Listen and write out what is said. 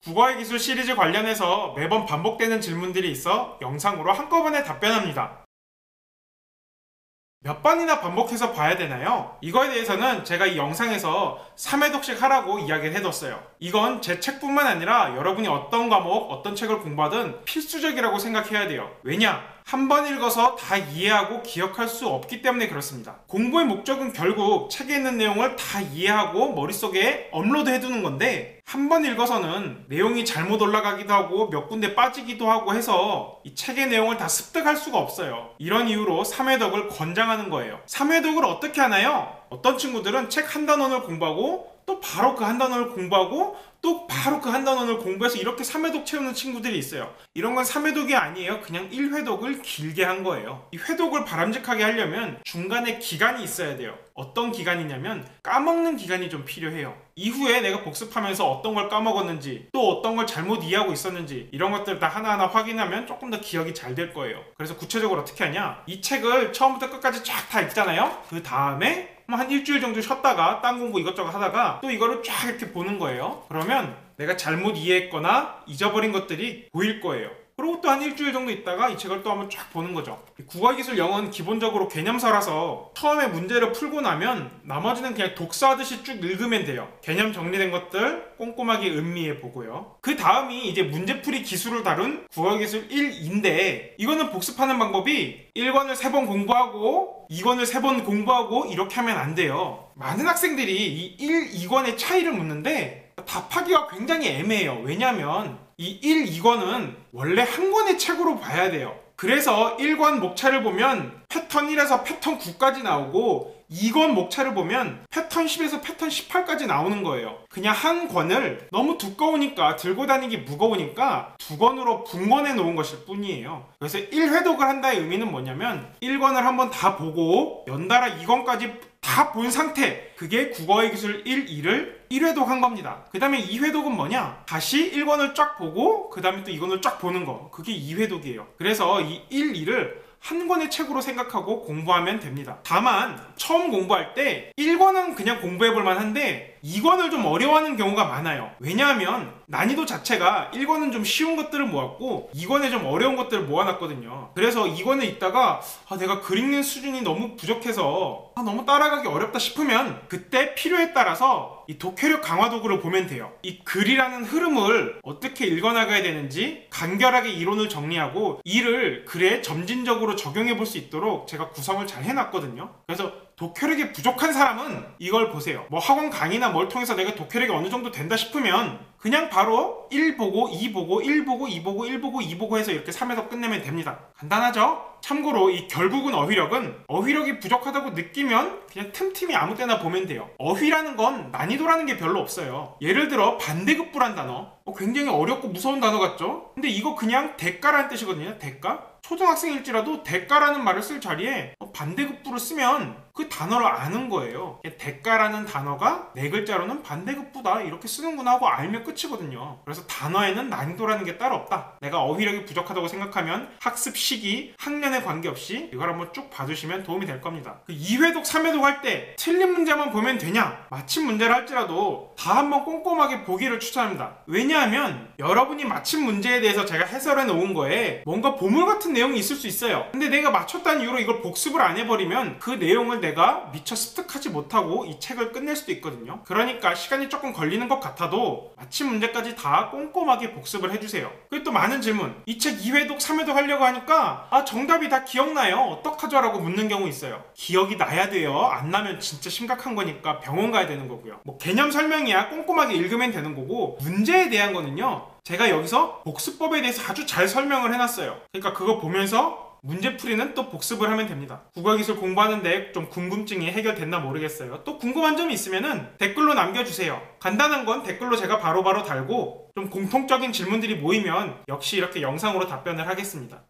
국어의 기술 시리즈 관련해서 매번 반복되는 질문들이 있어 영상으로 한꺼번에 답변합니다. 몇 번이나 반복해서 봐야 되나요? 이거에 대해서는 제가 이 영상에서 3회독씩 하라고 이야기를 해뒀어요. 이건 제 책뿐만 아니라 여러분이 어떤 과목, 어떤 책을 공부하든 필수적이라고 생각해야 돼요. 왜냐? 한 번 읽어서 다 이해하고 기억할 수 없기 때문에 그렇습니다. 공부의 목적은 결국 책에 있는 내용을 다 이해하고 머릿속에 업로드 해두는 건데, 한 번 읽어서는 내용이 잘못 올라가기도 하고 몇 군데 빠지기도 하고 해서 이 책의 내용을 다 습득할 수가 없어요. 이런 이유로 3회독을 권장하는 거예요. 3회독을 어떻게 하나요? 어떤 친구들은 책 한 단원을 공부하고 또 바로 그 한 단원을 공부하고 또 바로 그 한 단원을 공부해서 이렇게 3회독 채우는 친구들이 있어요. 이런 건 3회독이 아니에요. 그냥 1회독을 길게 한 거예요. 이 회독을 바람직하게 하려면 중간에 기간이 있어야 돼요. 어떤 기간이냐면 까먹는 기간이 좀 필요해요. 이후에 내가 복습하면서 어떤 걸 까먹었는지 또 어떤 걸 잘못 이해하고 있었는지 이런 것들 다 하나하나 확인하면 조금 더 기억이 잘 될 거예요. 그래서 구체적으로 어떻게 하냐, 이 책을 처음부터 끝까지 쫙 다 읽잖아요. 그 다음에 한 일주일 정도 쉬었다가 딴 공부 이것저것 하다가 또 이거를 쫙 이렇게 보는 거예요. 그러면 내가 잘못 이해했거나 잊어버린 것들이 보일 거예요. 그리고 또 한 일주일 정도 있다가 이 책을 또 한번 쫙 보는 거죠. 국어기술 영어는 기본적으로 개념서라서 처음에 문제를 풀고 나면 나머지는 그냥 독서하듯이 쭉 읽으면 돼요. 개념 정리된 것들 꼼꼼하게 음미해 보고요. 그 다음이 이제 문제풀이 기술을 다룬 국어기술 1인데, 이거는 복습하는 방법이 1권을 3번 공부하고 2권을 3번 공부하고 이렇게 하면 안 돼요. 많은 학생들이 이 1, 2권의 차이를 묻는데 답하기가 굉장히 애매해요. 왜냐하면 이 1, 2권은 원래 한 권의 책으로 봐야 돼요. 그래서 1권 목차를 보면 패턴 1에서 패턴 9까지 나오고 2권 목차를 보면 패턴 10에서 패턴 18까지 나오는 거예요. 그냥 한 권을 너무 두꺼우니까 들고 다니기 무거우니까 두 권으로 분권해 놓은 것일 뿐이에요. 그래서 1회독을 한다의 의미는 뭐냐면 1권을 한번 다 보고 연달아 2권까지 다 본 상태, 그게 국어의 기술 1, 2를 1회독 한 겁니다. 그 다음에 2회독은 뭐냐? 다시 1권을 쫙 보고 그 다음에 또 2권을 쫙 보는 거, 그게 2회독이에요. 그래서 이 1, 2를 한 권의 책으로 생각하고 공부하면 됩니다. 다만 처음 공부할 때 1권은 그냥 공부해볼 만한데 2권을 좀 어려워하는 경우가 많아요. 왜냐하면 난이도 자체가 1권은 좀 쉬운 것들을 모았고 2권에 좀 어려운 것들을 모아놨거든요. 그래서 2권에 있다가 내가 글 읽는 수준이 너무 부족해서 너무 따라가기 어렵다 싶으면 그때 필요에 따라서 이 독해력 강화 도구를 보면 돼요. 이 글이라는 흐름을 어떻게 읽어나가야 되는지 간결하게 이론을 정리하고 이를 글에 점진적으로 적용해 볼 수 있도록 제가 구성을 잘 해놨거든요. 그래서 독해력이 부족한 사람은 이걸 보세요. 뭐 학원 강의나 뭘 통해서 내가 독해력이 어느 정도 된다 싶으면 그냥 바로 1 보고 2 보고 1 보고 2 보고 1 보고 2 보고 해서 이렇게 3회독 끝내면 됩니다. 간단하죠? 참고로 이 결국은 어휘력이 부족하다고 느끼면 그냥 틈틈이 아무 때나 보면 돼요. 어휘라는 건 난이도라는 게 별로 없어요. 예를 들어 반대급부란 단어, 굉장히 어렵고 무서운 단어 같죠? 근데 이거 그냥 대가라는 뜻이거든요. 대가? 초등학생일지라도 대가라는 말을 쓸 자리에 반대급부를 쓰면 그 단어를 아는 거예요. 대가라는 단어가 네 글자로는 반대급부다 이렇게 쓰는구나 하고 알면 끝이거든요. 그래서 단어에는 난이도라는 게 따로 없다. 내가 어휘력이 부족하다고 생각하면 학습 시기, 학년에 관계없이 이걸 한번 쭉 봐주시면 도움이 될 겁니다. 2회독, 3회독 할 때 틀린 문제만 보면 되냐? 맞힌 문제를 할지라도 다 한번 꼼꼼하게 보기를 추천합니다. 왜냐하면 여러분이 맞힌 문제에 대해서 제가 해설해 놓은 거에 뭔가 보물 같은 내용이 있을 수 있어요. 근데 내가 맞췄다는 이유로 이걸 복습을 안 해버리면 그 내용을 내가 미처 습득하지 못하고 이 책을 끝낼 수도 있거든요. 그러니까 시간이 조금 걸리는 것 같아도 맞힌 문제까지 다 꼼꼼하게 복습을 해주세요. 그리고 또 많은 질문, 이 책 2회독, 3회독 하려고 하니까 정답이 다 기억나요? 어떡하죠? 라고 묻는 경우 있어요. 기억이 나야 돼요. 안 나면 진짜 심각한 거니까 병원 가야 되는 거고요. 뭐 개념 설명이야 꼼꼼하게 읽으면 되는 거고, 문제에 대한 거는요 제가 여기서 복습법에 대해서 아주 잘 설명을 해놨어요. 그러니까 그거 보면서 문제풀이는 또 복습을 하면 됩니다. 국어기술 공부하는데 좀 궁금증이 해결됐나 모르겠어요. 또 궁금한 점이 있으면은 댓글로 남겨주세요. 간단한 건 댓글로 제가 바로바로 달고 좀 공통적인 질문들이 모이면 역시 이렇게 영상으로 답변을 하겠습니다.